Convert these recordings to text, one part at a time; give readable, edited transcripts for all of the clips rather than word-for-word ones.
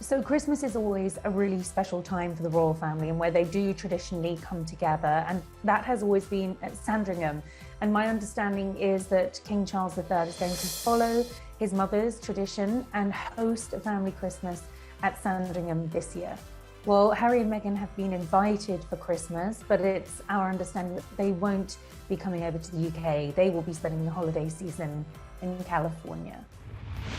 So Christmas is always a really special time for the royal family and where they do traditionally come together, and that has always been at Sandringham. And my understanding is that King Charles III is going to follow his mother's tradition and host a family Christmas at Sandringham this year. Well, Harry and Meghan have been invited for Christmas, but it's our understanding that they won't be coming over to the UK. They will be spending the holiday season in California.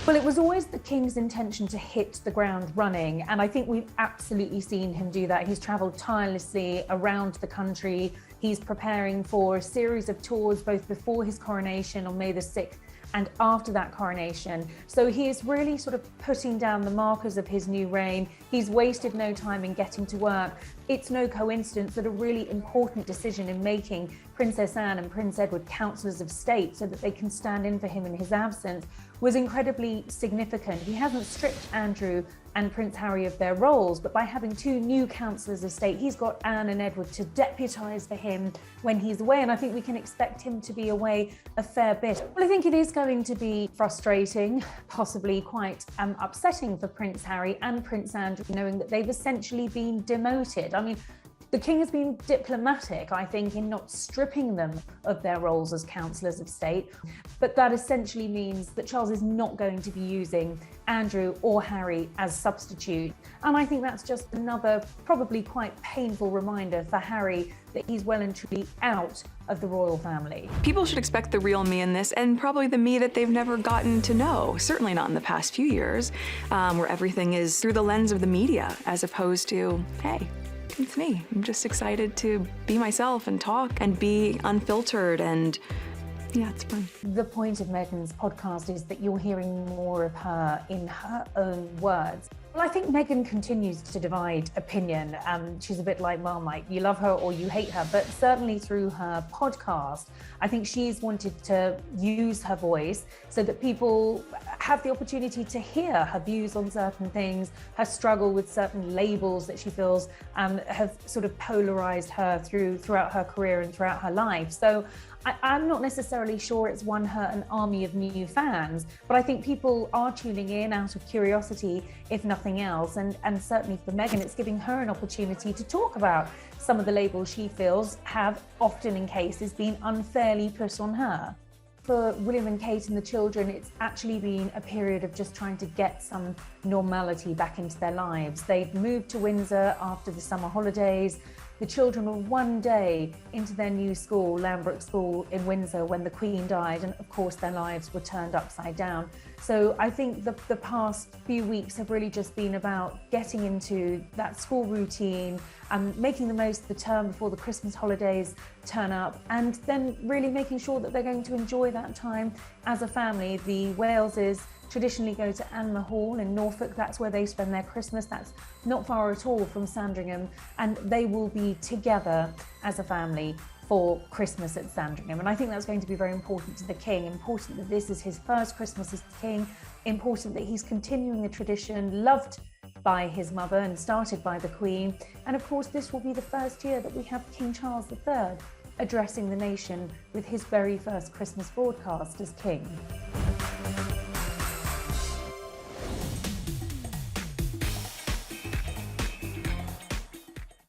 Well, it was always the King's intention to hit the ground running, and I think we've absolutely seen him do that. He's travelled tirelessly around the country. He's preparing for a series of tours both before his coronation on May the 6th and after that coronation. So he is really sort of putting down the markers of his new reign. He's wasted no time in getting to work. It's no coincidence that a really important decision in making Princess Anne and Prince Edward councillors of state so that they can stand in for him in his absence was incredibly significant. He hasn't stripped Andrew and Prince Harry of their roles, but by having two new councillors of state, he's got Anne and Edward to deputise for him when he's away, and I think we can expect him to be away a fair bit. Well, I think it is going to be frustrating, possibly quite upsetting for Prince Harry and Prince Andrew, knowing that they've essentially been demoted. I mean, the King has been diplomatic, I think, in not stripping them of their roles as councillors of state, but that essentially means that Charles is not going to be using Andrew or Harry as substitute. And I think that's just another probably quite painful reminder for Harry that he's well and truly out of the royal family. People should expect the real me in this, and probably the me that they've never gotten to know, certainly not in the past few years, where everything is through the lens of the media, as opposed to, hey, it's me. I'm just excited to be myself and talk and be unfiltered, and yeah, it's fun. The point of Meghan's podcast is that you're hearing more of her in her own words. Well, I think Meghan continues to divide opinion. She's a bit like Marmite. You love her or you hate her, but certainly through her podcast, I think she's wanted to use her voice so that people have the opportunity to hear her views on certain things, her struggle with certain labels that she feels have sort of polarized her throughout her career and throughout her life. So I'm not necessarily sure it's won her an army of new fans, but I think people are tuning in out of curiosity, if nothing else. And certainly for Meghan, it's giving her an opportunity to talk about some of the labels she feels have often in cases been unfairly put on her. For William and Kate and the children, it's actually been a period of just trying to get some normality back into their lives. They've moved to Windsor after the summer holidays. The children were one day into their new school, Lambrook School in Windsor, when the Queen died, and of course their lives were turned upside down. So I think the past few weeks have really just been about getting into that school routine and making the most of the term before the Christmas holidays turn up, and then really making sure that they're going to enjoy that time as a family. The Waleses traditionally go to Anmer Hall in Norfolk. That's where they spend their Christmas. That's not far at all from Sandringham, and they will be together as a family for Christmas at Sandringham. And I think that's going to be very important to the King, important that this is his first Christmas as King, important that he's continuing a tradition loved by his mother and started by the Queen. And of course, this will be the first year that we have King Charles III addressing the nation with his very first Christmas broadcast as King.